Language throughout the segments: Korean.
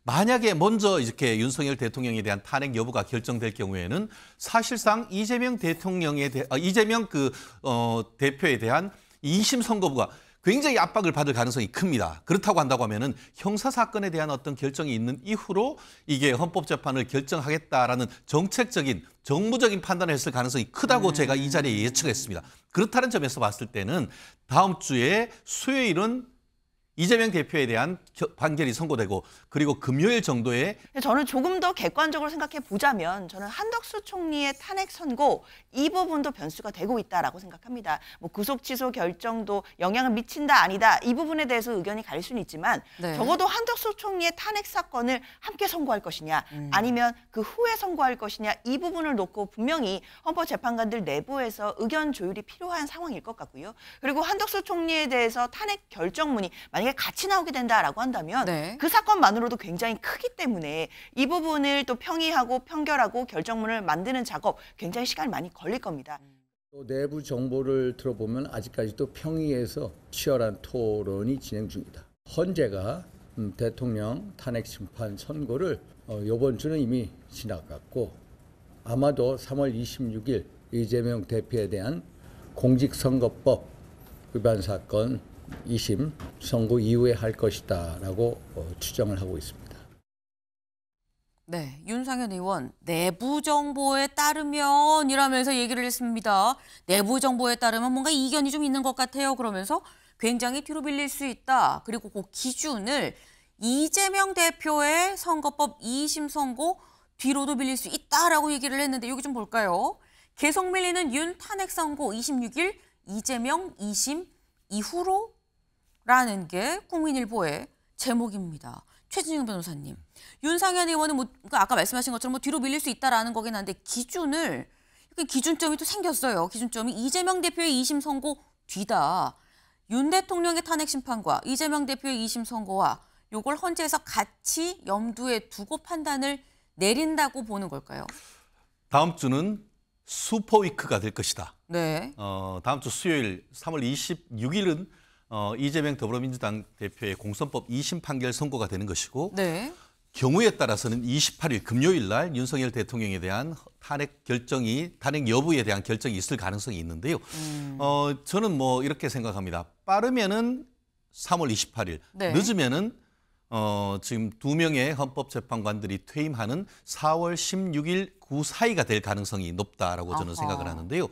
만약에 먼저 이렇게 윤석열 대통령에 대한 탄핵 여부가 결정될 경우에는 사실상 이재명 대표에 대한 2심 선거부가 굉장히 압박을 받을 가능성이 큽니다. 그렇다고 한다고 하면은 형사 사건에 대한 어떤 결정이 있는 이후로 이게 헌법재판을 결정하겠다라는 정책적인 정무적인 판단을 했을 가능성이 크다고 제가 이 자리에 예측했습니다. 그렇다는 점에서 봤을 때는 다음 주에 수요일은 이재명 대표에 대한 판결이 선고되고 그리고 금요일 정도에 저는 조금 더 객관적으로 생각해 보자면 저는 한덕수 총리의 탄핵 선고 이 부분도 변수가 되고 있다라고 생각합니다. 뭐 구속 취소 결정도 영향을 미친다 아니다 이 부분에 대해서 의견이 갈릴 수는 있지만 네. 적어도 한덕수 총리의 탄핵 사건을 함께 선고할 것이냐 아니면 그 후에 선고할 것이냐 이 부분을 놓고 분명히 헌법재판관들 내부에서 의견 조율이 필요한 상황일 것 같고요. 그리고 한덕수 총리에 대해서 탄핵 결정문이 만약에 같이 나오게 된다라고 한다면 네. 그 사건만으로도 굉장히 크기 때문에 이 부분을 또 평의하고 평결하고 결정문을 만드는 작업 굉장히 시간이 많이 걸릴 겁니다. 또 내부 정보를 들어보면 아직까지도 평의에서 치열한 토론이 진행 중이다. 헌재가 대통령 탄핵 심판 선고를 이번 주는 이미 지나갔고 아마도 3월 26일 이재명 대표에 대한 공직선거법 위반 사건 2심 선고 이후에 할 것이다라고 추정을 하고 있습니다. 네, 윤상현 의원 내부 정보에 따르면 이라면서 얘기를 했습니다. 내부 정보에 따르면 뭔가 이견이 좀 있는 것 같아요. 그러면서 굉장히 뒤로 밀릴 수 있다. 그리고 그 기준을 이재명 대표의 선거법 2심 선고 뒤로도 밀릴 수 있다라고 얘기를 했는데 여기 좀 볼까요? 계속 밀리는 윤 탄핵 선고 26일 이재명 2심 이후로? 라는 게 국민일보의 제목입니다. 최진영 변호사님, 윤상현 의원은 아까 말씀하신 것처럼 뒤로 밀릴 수 있다라는 거긴 한데 기준을 기준점이 또 생겼어요. 기준점이 이재명 대표의 2심 선고 뒤다. 윤 대통령의 탄핵 심판과 이재명 대표의 2심 선고와 요걸 헌재에서 같이 염두에 두고 판단을 내린다고 보는 걸까요? 다음 주는 슈퍼위크가 될 것이다. 네. 다음 주 수요일 3월 26일은 이재명 더불어민주당 대표의 공선법 2심 판결 선고가 되는 것이고 네. 경우에 따라서는 28일 금요일 날 윤석열 대통령에 대한 탄핵 여부에 대한 결정이 있을 가능성이 있는데요. 저는 뭐 이렇게 생각합니다. 빠르면은 3월 28일, 네. 늦으면은 지금 2명의 헌법재판관들이 퇴임하는 4월 16일 그 사이가 될 가능성이 높다라고 저는 생각을 하는데요.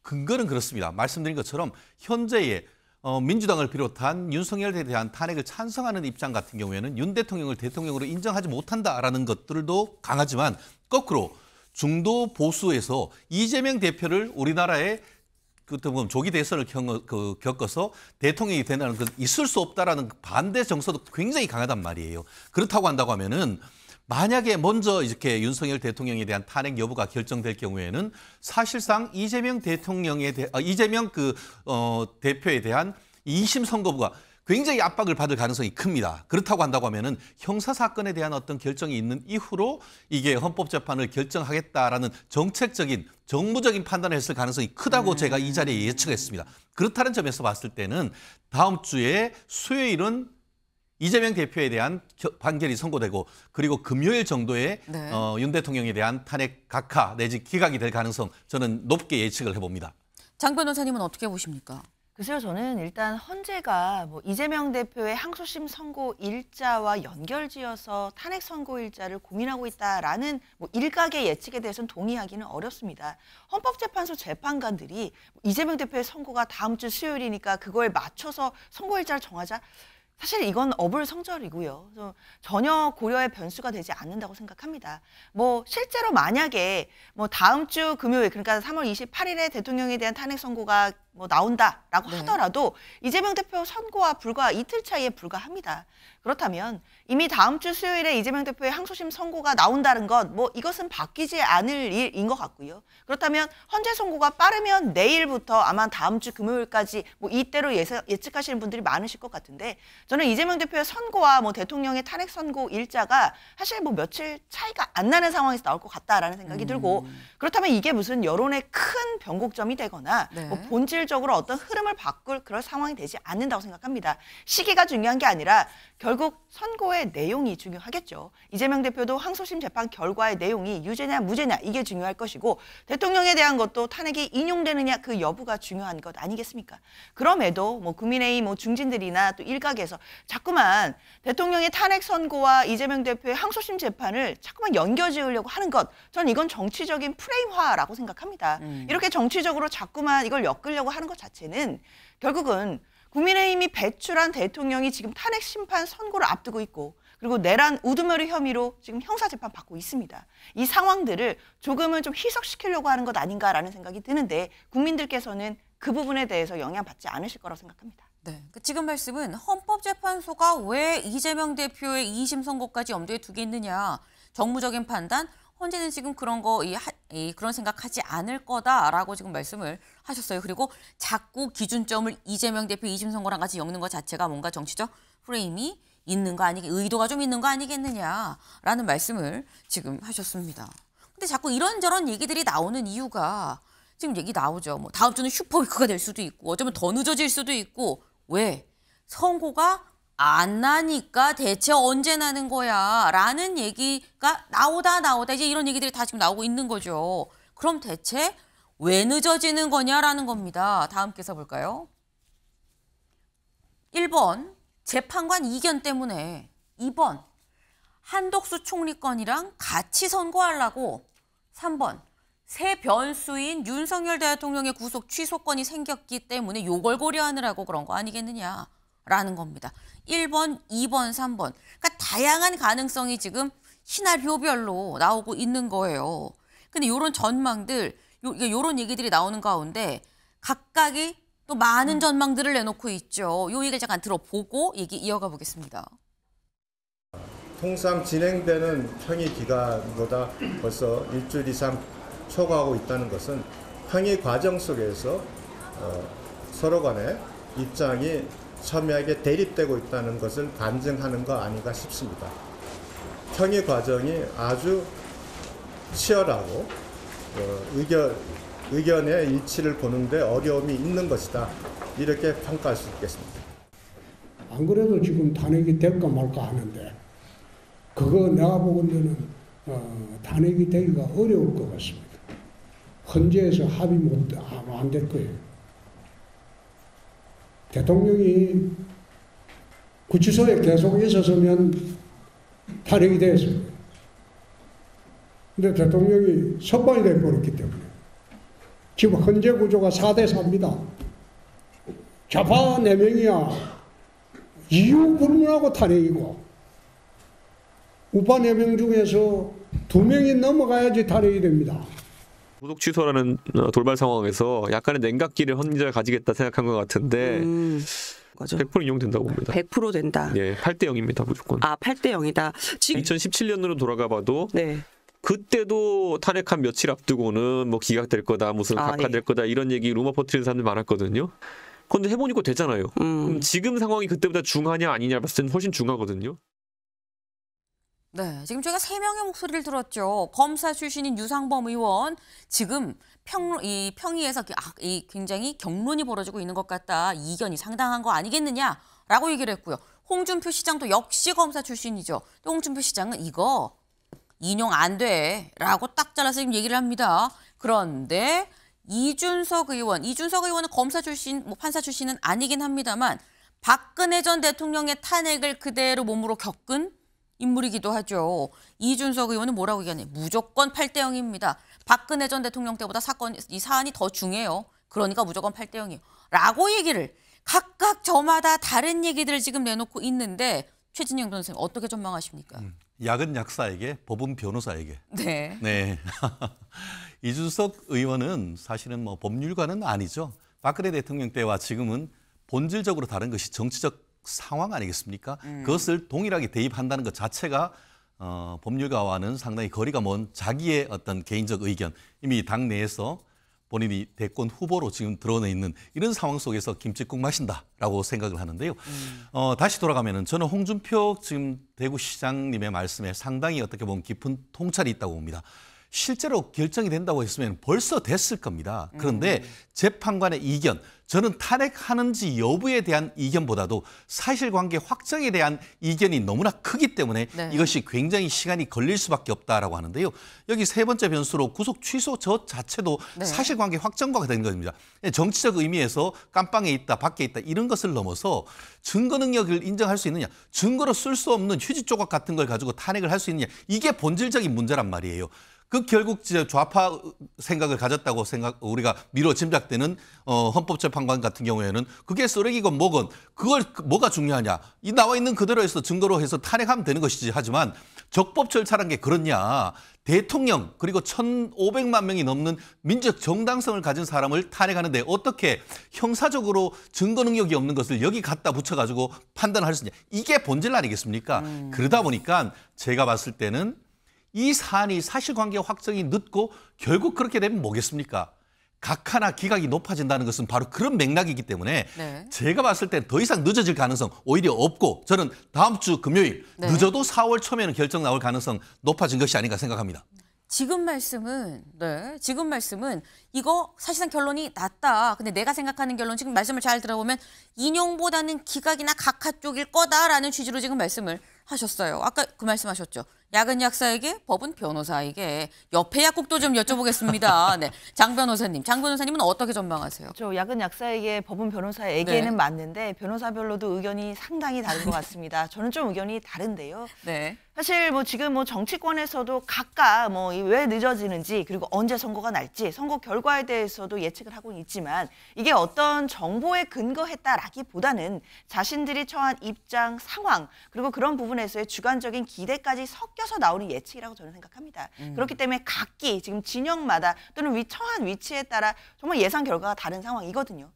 근거는 그렇습니다. 말씀드린 것처럼 현재의 민주당을 비롯한 윤석열에 대한 탄핵을 찬성하는 입장 같은 경우에는 윤 대통령을 대통령으로 인정하지 못한다라는 것들도 강하지만 거꾸로 중도 보수에서 이재명 대표를 우리나라에 조기 대선을 겪어서 대통령이 되는 건 있을 수 없다라는 반대 정서도 굉장히 강하단 말이에요. 그렇다고 한다고 하면은 만약에 먼저 이렇게 윤석열 대통령에 대한 탄핵 여부가 결정될 경우에는 사실상 이재명 대표에 대한 2심 선거부가 굉장히 압박을 받을 가능성이 큽니다. 그렇다고 한다고 하면은 형사 사건에 대한 어떤 결정이 있는 이후로 이게 헌법재판을 결정하겠다라는 정책적인 정무적인 판단을 했을 가능성이 크다고 제가 이 자리에 예측했습니다. 그렇다는 점에서 봤을 때는 다음 주에 수요일은 이재명 대표에 대한 판결이 선고되고 그리고 금요일 정도에 네. 윤 대통령에 대한 탄핵 각하 내지 기각이 될 가능성 저는 높게 예측을 해봅니다. 장 변호사님은 어떻게 보십니까? 글쎄요, 저는 일단 헌재가 이재명 대표의 항소심 선고 일자와 연결지어서 탄핵 선고 일자를 고민하고 있다라는 일각의 예측에 대해서는 동의하기는 어렵습니다. 헌법재판소 재판관들이 이재명 대표의 선고가 다음 주 수요일이니까 그거에 맞춰서 선고 일자를 정하자. 사실 이건 어불성설이고요. 전혀 고려의 변수가 되지 않는다고 생각합니다. 실제로 만약에 다음 주 금요일 그러니까 3월 28일에 대통령에 대한 탄핵 선고가 나온다라고 하더라도 이재명 대표 선고와 불과 이틀 차이에 불과합니다. 그렇다면 이미 다음 주 수요일에 이재명 대표의 항소심 선고가 나온다는 것, 이것은 바뀌지 않을 일인 것 같고요. 그렇다면 헌재 선고가 빠르면 내일부터 아마 다음 주 금요일까지 이때로 예측하시는 분들이 많으실 것 같은데 저는 이재명 대표의 선고와 대통령의 탄핵 선고 일자가 사실 며칠 차이가 안 나는 상황에서 나올 것 같다라는 생각이 들고 그렇다면 이게 무슨 여론의 큰 변곡점이 되거나 본질 본질적으로 어떤 흐름을 바꿀 그럴 상황이 되지 않는다고 생각합니다. 시기가 중요한 게 아니라 결국 선고의 내용이 중요하겠죠. 이재명 대표도 항소심 재판 결과의 내용이 유죄냐 무죄냐 이게 중요할 것이고 대통령에 대한 것도 탄핵이 인용되느냐 그 여부가 중요한 것 아니겠습니까? 그럼에도 뭐 국민의힘 중진들이나 또 일각에서 자꾸만 대통령의 탄핵 선고와 이재명 대표의 항소심 재판을 자꾸만 연결지으려고 하는 것, 전 이건 정치적인 프레임화라고 생각합니다. 이렇게 정치적으로 자꾸만 이걸 엮으려고 하는 것 자체는 결국은 국민의힘이 배출한 대통령이 지금 탄핵 심판 선고를 앞두고 있고 그리고 내란 우두머리 혐의로 지금 형사재판 받고 있습니다. 이 상황들을 조금은 좀 희석시키려고 하는 것 아닌가라는 생각이 드는데 국민들께서는 그 부분에 대해서 영향받지 않으실 거라고 생각합니다. 네, 지금 말씀은 헌법재판소가 왜 이재명 대표의 2심 선고까지 염두에 두겠느냐. 정무적인 판단, 헌재는 지금 그런 그런 생각하지 않을 거다라고 지금 말씀을 하셨어요. 그리고 자꾸 기준점을 이재명 대표 2심 선고랑 같이 엮는 것 자체가 뭔가 정치적 프레임이 있는 거 의도가 좀 있는 거 아니겠느냐라는 말씀을 지금 하셨습니다. 근데 자꾸 이런저런 얘기들이 나오는 이유가 지금 얘기 나오죠. 뭐 다음 주는 슈퍼위크가 될 수도 있고 어쩌면 더 늦어질 수도 있고 왜? 선고가 안 나니까 대체 언제 나는 거야? 라는 얘기가 나오다 이제 이런 얘기들이 다 지금 나오고 있는 거죠. 그럼 대체 왜 늦어지는 거냐라는 겁니다. 다음 기사 볼까요? 1번 재판관 이견 때문에 2번 한덕수 총리 건이랑 같이 선고하려고 3번 새 변수인 윤석열 대통령의 구속 취소권이 생겼기 때문에 요걸 고려하느라고 그런 거 아니겠느냐라는 겁니다. 1번, 2번, 3번. 그러니까 다양한 가능성이 지금 시나리오별로 나오고 있는 거예요. 근데 이런 전망들, 이런 얘기들이 나오는 가운데 각각이 또 많은 전망들을 내놓고 있죠. 요 얘기를 잠깐 들어보고 얘기 이어가 보겠습니다. 통상 진행되는 평의 기간보다 벌써 일주일 이상 초과하고 있다는 것은 평의 과정 속에서 서로 간의 입장이 첨예하게 대립되고 있다는 것을 반증하는 거 아닌가 싶습니다. 평의 과정이 아주 치열하고 의견의 일치를 보는데 어려움이 있는 것이다. 이렇게 평가할 수 있겠습니다. 안 그래도 지금 탄핵이 될까 말까 하는데 그거 내가 보건대는 탄핵이 되기가 어려울 것 같습니다. 헌재에서 합의 안 될 거예요. 대통령이 구치소에 계속 있었으면 탄핵이 됐어요. 근데 대통령이 석방이 돼버렸기 때문에 지금 헌재 구조가 4대 4입니다. 좌파 4명이야. 이유 불문하고 탄핵이고 우파 4명 중에서 2명이 넘어가야지 탄핵이 됩니다. 구속 취소라는 돌발 상황에서 약간의 냉각기를 헌재가 가지겠다 생각한 것 같은데 맞아. 100% 인용된다고 봅니다. 100% 된다. 예, 8대 0입니다. 무조건. 아, 8대 0이다. 지금 2017년으로 돌아가 봐도 네. 그때도 탄핵한 며칠 앞두고는 뭐 기각될 거다, 무슨 각하될 거다 이런 얘기 루머 퍼뜨리는 사람들 많았거든요. 그런데 해보니까 되잖아요. 그럼 지금 상황이 그때보다 중하냐 아니냐 봤을 때는 훨씬 중하거든요. 네, 지금 저희가 3명의 목소리를 들었죠. 검사 출신인 유상범 의원, 지금 평의에서 굉장히 격론이 벌어지고 있는 것 같다. 이견이 상당한 거 아니겠느냐라고 얘기를 했고요. 홍준표 시장도 역시 검사 출신이죠. 홍준표 시장은 이거 인용 안 돼라고 딱 잘라서 지금 얘기를 합니다. 그런데 이준석 의원은 검사 출신, 판사 출신은 아니긴 합니다만 박근혜 전 대통령의 탄핵을 그대로 몸으로 겪은 인물이기도 하죠. 이준석 의원은 뭐라고 얘기하냐. 무조건 8대 0입니다. 박근혜 전 대통령 때보다 이 사안이 더 중요해요. 그러니까 무조건 8대 0이에요. 라고 얘기를 각각 저마다 다른 얘기들을 지금 내놓고 있는데 최진영 변호사님 어떻게 전망하십니까? 약은 약사에게, 법은 변호사에게. 네. 네. 이준석 의원은 사실은 뭐 법률가는 아니죠. 박근혜 대통령 때와 지금은 본질적으로 다른 것이 정치적 상황 아니겠습니까? 그것을 동일하게 대입한다는 것 자체가 법률가와는 상당히 거리가 먼 자기의 어떤 개인적 의견, 이미 당내에서 본인이 대권 후보로 지금 드러내 있는 이런 상황 속에서 김칫국 마신다라고 생각을 하는데요. 다시 돌아가면은 저는 홍준표 지금 대구시장님의 말씀에 상당히 어떻게 보면 깊은 통찰이 있다고 봅니다. 실제로 결정이 된다고 했으면 벌써 됐을 겁니다. 그런데 재판관의 이견, 저는 탄핵하는지 여부에 대한 이견보다도 사실관계 확정에 대한 이견이 너무나 크기 때문에 네. 이것이 굉장히 시간이 걸릴 수밖에 없다라고 하는데요. 여기 세 번째 변수로 구속 취소 저 자체도 네. 사실관계 확정과가 되는 겁니다. 정치적 의미에서 깜빵에 있다, 밖에 있다 이런 것을 넘어서 증거 능력을 인정할 수 있느냐, 증거로 쓸 수 없는 휴지 조각 같은 걸 가지고 탄핵을 할 수 있느냐, 이게 본질적인 문제란 말이에요. 그 결국 좌파 생각을 가졌다고 우리가 미뤄 짐작되는 헌법재판관 같은 경우에는 그게 쓰레기건 뭐건 그걸 뭐가 중요하냐, 이 나와 있는 그대로 해서 증거로 해서 탄핵하면 되는 것이지. 하지만 적법 절차란 게 그렇냐, 대통령 그리고 1,500만 명이 넘는 민주적 정당성을 가진 사람을 탄핵하는데 어떻게 형사적으로 증거 능력이 없는 것을 여기 갖다 붙여가지고 판단할 수 있냐, 이게 본질 아니겠습니까? 그러다 보니까 제가 봤을 때는 이 사안이 사실관계 확정이 늦고 결국 그렇게 되면 뭐겠습니까? 각하나 기각이 높아진다는 것은 바로 그런 맥락이기 때문에 네. 제가 봤을 땐 더 이상 늦어질 가능성 오히려 없고, 저는 다음 주 금요일 네. 늦어도 4월 초면은 결정 나올 가능성 높아진 것이 아닌가 생각합니다. 지금 말씀은 이거 사실상 결론이 났다. 근데 내가 생각하는 결론, 지금 말씀을 잘 들어보면 인용보다는 기각이나 각하 쪽일 거다라는 취지로 지금 말씀을 하셨어요. 아까 그 말씀하셨죠. 약은 약사에게, 법은 변호사에게. 옆에 약국도 좀 여쭤보겠습니다. 네, 장 변호사님. 장 변호사님은 어떻게 전망하세요? 저 약은 약사에게, 법은 변호사에게는 네. 맞는데 변호사별로도 의견이 상당히 다른 것 같습니다. 저는 좀 의견이 다른데요. 네. 사실 지금 정치권에서도 각각 왜 늦어지는지, 그리고 언제 선거가 날지 선거 결과에 대해서도 예측을 하고 있지만, 이게 어떤 정보에 근거했다라기보다는 자신들이 처한 입장, 상황, 그리고 그런 부분에서의 주관적인 기대까지 섞여서 나오는 예측이라고 저는 생각합니다. 그렇기 때문에 각기 지금 진영마다 또는 처한 위치에 따라 정말 예상 결과가 다른 상황이거든요.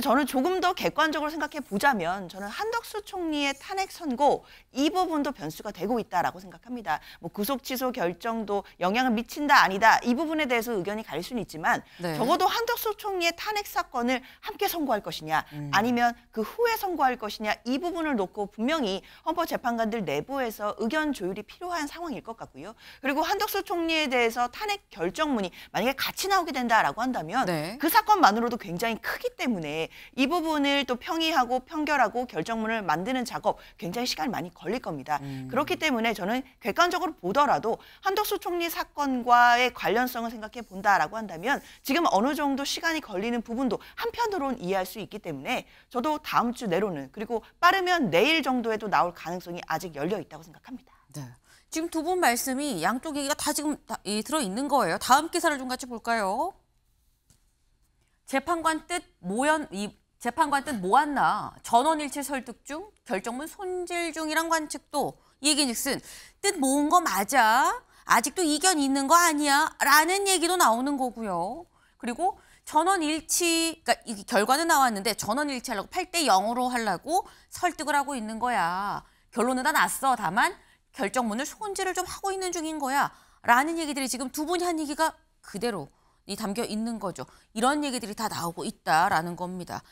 저는 조금 더 객관적으로 생각해 보자면, 저는 한덕수 총리의 탄핵 선고 이 부분도 변수가 되고 있다라고 생각합니다. 구속 취소 결정도 영향을 미친다 아니다, 이 부분에 대해서 의견이 갈릴 수는 있지만, 네. 적어도 한덕수 총리의 탄핵 사건을 함께 선고할 것이냐, 아니면 그 후에 선고할 것이냐, 이 부분을 놓고 분명히 헌법재판관들 내부에서 의견 조율이 필요한 상황일 것 같고요. 그리고 한덕수 총리에 대해서 탄핵 결정문이 만약에 같이 나오게 된다라고 한다면 네. 그 사건만으로도 굉장히 크기 때문에 이 부분을 또 평의하고 평결하고 결정문을 만드는 작업 굉장히 시간이 많이 걸릴 겁니다. 그렇기 때문에 저는 객관적으로 보더라도 한덕수 총리 사건과의 관련성을 생각해 본다라고 한다면 지금 어느 정도 시간이 걸리는 부분도 한편으로는 이해할 수 있기 때문에 저도 다음 주 내로는, 그리고 빠르면 내일 정도에도 나올 가능성이 아직 열려 있다고 생각합니다. 네. 지금 두 분 말씀이 양쪽 얘기가 다 지금 들어있는 거예요. 다음 기사를 좀 같이 볼까요? 재판관 뜻 모았나? 전원일치 설득 중, 결정문 손질 중이란 관측도. 얘기즉슨 뜻 모은 거 맞아? 아직도 이견이 있는 거 아니야? 라는 얘기도 나오는 거고요. 그리고 전원일치, 그러니까 이 결과는 나왔는데 전원일치 하려고 8대 0으로 하려고 설득을 하고 있는 거야. 결론은 다 났어. 다만 결정문을 손질을 좀 하고 있는 중인 거야. 라는 얘기들이 지금 두 분이 한 얘기가 그대로 담겨 있는 거죠. 이런 얘기들이 다 나오고 있다라는 겁니다.